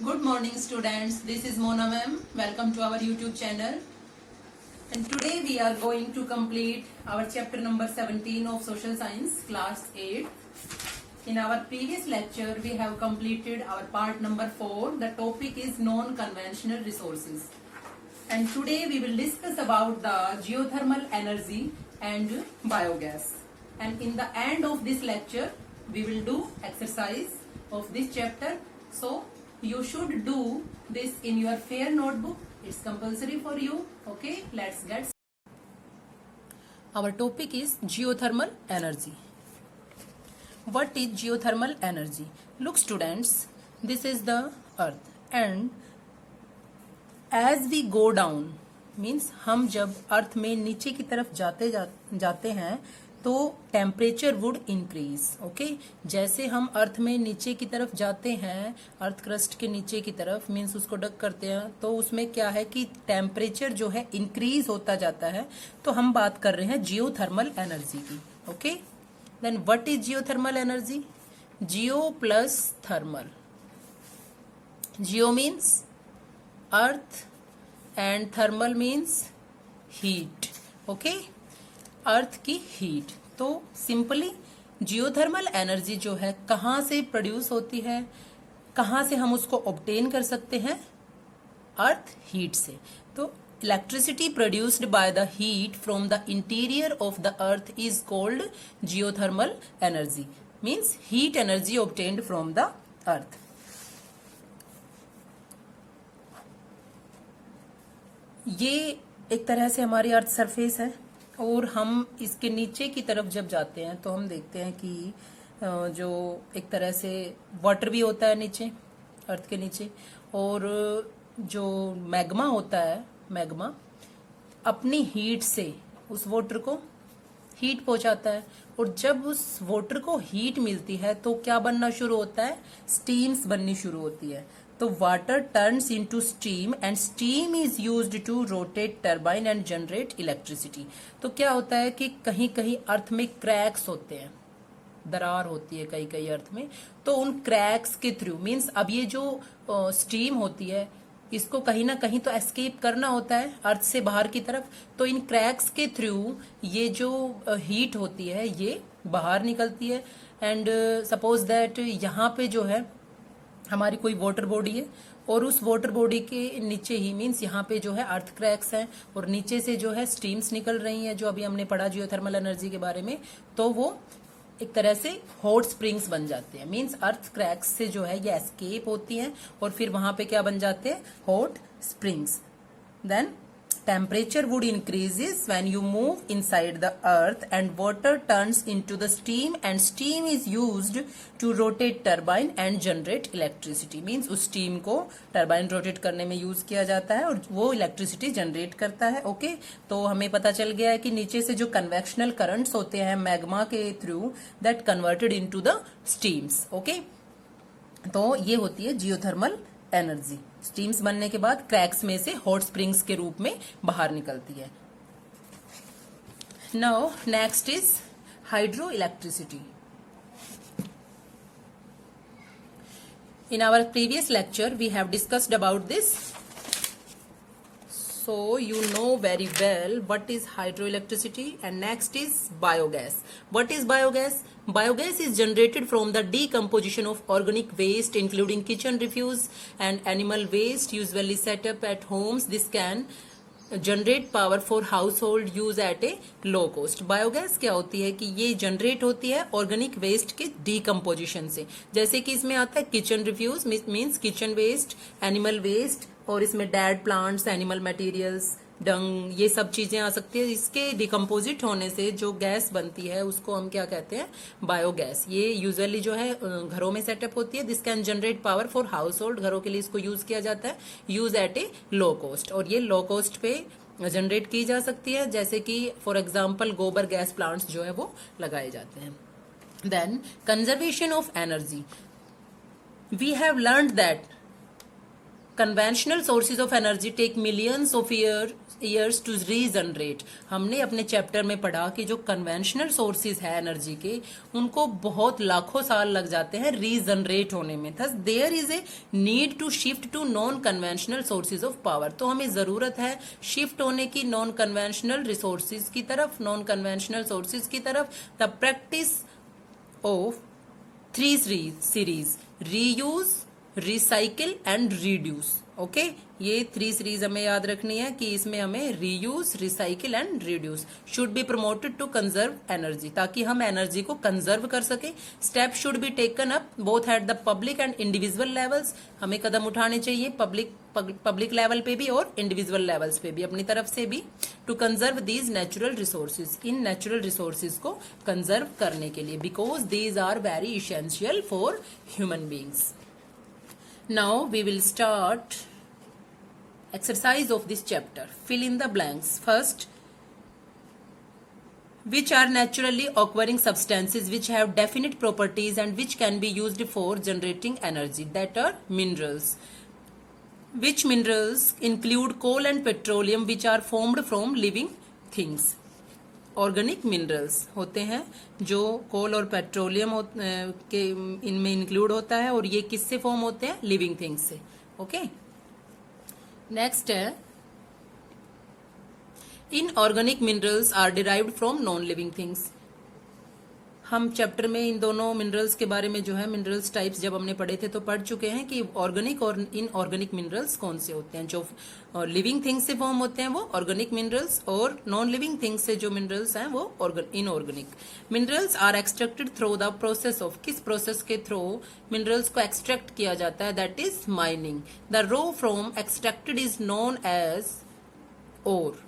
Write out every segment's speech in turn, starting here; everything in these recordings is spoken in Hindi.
Good morning students, this is Mona ma'am. Welcome to our YouTube channel. And today we are going to complete our chapter number 17 of social science class 8. In our previous lecture we have completed our part number 4. The topic is non-conventional resources. And today we will discuss about the geothermal energy and biogas. And in the end of this lecture we will do exercise of this chapter. So you should do this in your fair notebook. It's compulsory for you. Okay, let's get started. Our topic is geothermal energy. What is geothermal energy? Look students, this is the earth and as we go down means हम जब अर्थ में नीचे की तरफ जाते हैं तो टेम्परेचर वुड इंक्रीज. ओके, जैसे हम अर्थ में नीचे की तरफ जाते हैं, अर्थ क्रस्ट के नीचे की तरफ मीन्स उसको डग करते हैं, तो उसमें क्या है कि टेम्परेचर जो है इंक्रीज होता जाता है. तो हम बात कर रहे हैं जियोथर्मल एनर्जी की. Okay, then what is geothermal energy? Geo plus thermal. Geo means earth and thermal means heat. Okay, earth की हीट. तो सिंपली जियोथर्मल एनर्जी जो है कहाँ से प्रोड्यूस होती है, कहाँ से हम उसको ऑब्टेन कर सकते हैं? अर्थ हीट से. तो electricity produced by the heat from the interior of the earth is called geothermal energy. Means heat energy obtained from the earth. ये एक तरह से हमारी अर्थ सरफेस है और हम इसके नीचे की तरफ जब जाते हैं तो हम देखते हैं कि जो एक तरह से वाटर भी होता है नीचे, अर्थ के नीचे, और जो मैग्मा होता है, मैग्मा अपनी हीट से उस वाटर को हीट पहुंचाता है. और जब उस वाटर को हीट मिलती है तो क्या बनना शुरू होता है? स्टीम्स बननी शुरू होती है. तो water turns into steam and steam is used to rotate turbine and generate electricity. तो क्या होता है कि कहीं कहीं अर्थ में क्रैक्स होते हैं, दरार होती है कई कई अर्थ में. तो उन क्रैक्स के थ्रू मीन्स अब ये जो स्टीम होती है इसको कहीं ना कहीं तो एस्केप करना होता है अर्थ से बाहर की तरफ. तो इन क्रैक्स के थ्रू ये जो हीट होती है ये बाहर निकलती है. एंड सपोज दैट यहाँ पे जो है हमारी कोई वाटर बॉडी है और उस वाटर बॉडी के नीचे ही मीन्स यहाँ पे जो है अर्थ क्रैक्स हैं और नीचे से जो है स्टीम्स निकल रही हैं, जो अभी हमने पढ़ा जियोथर्मल एनर्जी के बारे में. तो वो एक तरह से हॉट स्प्रिंग्स बन जाते हैं. मीन्स अर्थ क्रैक्स से जो है ये एस्केप होती हैं और फिर वहां पे क्या बन जाते हैं? Hot springs. Then temperature would increases when you move inside the earth and water turns into the steam and steam is used to rotate turbine and generate electricity. means उस steam को टर्बाइन रोटेट करने में यूज किया जाता है और वो इलेक्ट्रिसिटी जनरेट करता है. ओके, तो हमें पता चल गया है कि नीचे से जो कन्वेक्शनल करंट्स होते हैं मैग्मा के through that converted into the stems. Okay, तो ये होती है जियोथर्मल एनर्जी. स्टीम्स बनने के बाद क्रैक्स में से हॉट स्प्रिंग्स के रूप में बाहर निकलती है. Now next is hydro electricity. In our previous lecture we have discussed about this. So you know very well what is hydroelectricity. And next is biogas. What is biogas? Biogas is generated from the decomposition of organic waste including kitchen refuse and animal waste usually set up at homes. This can generate power for household use at a low cost. Biogas क्या होती है कि ये जनरेट होती है ऑर्गेनिक वेस्ट के डीकम्पोजिशन से. जैसे कि इसमें आता है kitchen refuse means kitchen waste, animal waste, और इसमें dead plants, animal materials, dung, ये सब चीजें आ सकती है. इसके डिकम्पोजिट होने से जो गैस बनती है उसको हम क्या कहते हैं? बायोगैस. ये यूजुअली जो है घरों में सेटअप होती है. This can generate power for house hold. घरों के लिए इसको यूज किया जाता है, use at a low cost. और ये लो कॉस्ट पे जनरेट की जा सकती है. जैसे कि फॉर एग्जाम्पल गोबर गैस प्लांट्स जो है वो लगाए जाते हैं. Then conservation of energy. We have learned that conventional sources of energy take millions of years to regenerate. हमने अपने चैप्टर में पढ़ा कि जो कन्वेंशनल सोर्सेज है एनर्जी के, उनको बहुत लाखों साल लग जाते हैं रीजनरेट होने में। Thus there is a need to shift to non conventional sources of power. तो हमें जरूरत है शिफ्ट होने की नॉन कन्वेंशनल रिसोर्सेज की तरफ, नॉन कन्वेंशनल सोर्सेज की तरफ। The practice of 3 series, reuse, recycle and reduce. Okay, ये 3 सीरीज हमें याद रखनी है कि इसमें हमें reuse, recycle and reduce should be promoted to conserve energy, ताकि हम एनर्जी को कंजर्व कर सके। Step should be taken up both at the public and individual levels. हमें कदम उठाने चाहिए पब्लिक लेवल पे भी और इंडिविजुअल लेवल्स पे भी, अपनी तरफ से भी, to conserve these natural resources, इन नेचुरल रिसोर्सेज को कंजर्व करने के लिए, because these are very essential for human beings. Now we will start exercise of this chapter. Fill in the blanks. First, which are naturally occurring substances which have definite properties and which can be used for generating energy? That are minerals. Which minerals include coal and petroleum which are formed from living things? Organic minerals होते हैं जो कोल और पेट्रोलियम के इनमें इंक्लूड होता है, और ये किससे फॉर्म होते हैं? लिविंग थिंग्स से। ओके, नेक्स्ट है inorganic minerals are derived from non living things. हम चैप्टर में इन दोनों मिनरल्स के बारे में जो है मिनरल्स टाइप्स जब हमने पढ़े थे तो पढ़ चुके हैं कि ऑर्गेनिक और इनऑर्गेनिक मिनरल्स कौन से होते हैं। जो लिविंग थिंग्स से फॉर्म होते हैं वो ऑर्गेनिक मिनरल्स, और नॉन लिविंग थिंग्स से जो मिनरल्स हैं वो inorganic. Minerals are extracted through the process of, किस प्रोसेस के थ्रू मिनरल्स को एक्सट्रैक्ट किया जाता है? That is mining. The raw from extracted is known as ore.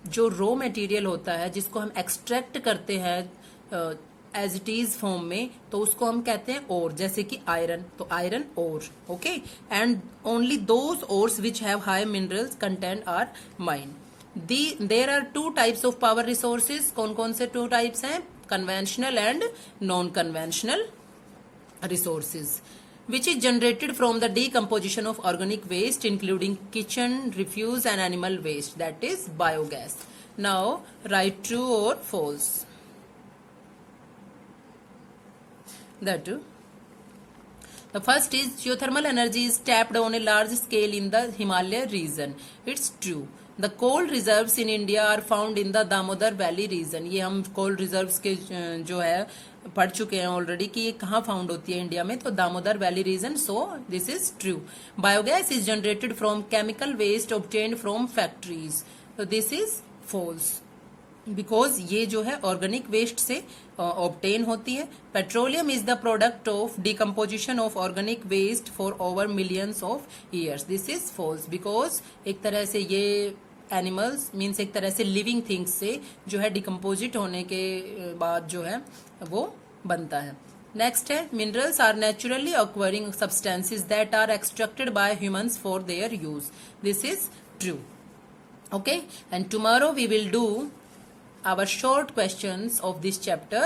जो रो मटेरियल होता है जिसको हम एक्सट्रैक्ट करते हैं एज इट इज फॉर्म में, तो उसको हम कहते हैं ओर। जैसे कि आयरन, तो iron ore. Okay, and only those ores which have high minerals content are mine. There are 2 types of power resources. कौन कौन से 2 टाइप्स हैं? Conventional and non conventional resources, which is generated from the decomposition of organic waste including kitchen refuse and animal waste, that is biogas. Now write true or false. That the first is geothermal energy is tapped on a large scale in the Himalaya region. It's true. The coal reserves in India are found in the Damodar Valley region. ये हम coal reserves के जो है पढ़ चुके हैं ऑलरेडी कि ये कहाँ फाउंड होती है इंडिया में, तो Damodar valley region. So this is true. Biogas is generated from chemical waste obtained from factories, तो दिस इज फॉल्स, बिकॉज ये जो है ऑर्गेनिक वेस्ट से ऑब्टेन होती है। Petroleum is the product of decomposition of organic waste for over millions of years, this is false, because एक तरह से ये एनिमल्स मीन्स एक तरह से लिविंग थिंग्स से जो है डिकम्पोजिट होने के बाद जो है वो बनता है। नेक्स्ट है minerals are naturally occurring substances that are extracted by humans for their use, this is true. Okay, and tomorrow we will do our short questions of this chapter,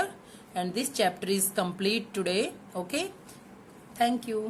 and this chapter is complete today. Okay, thank you.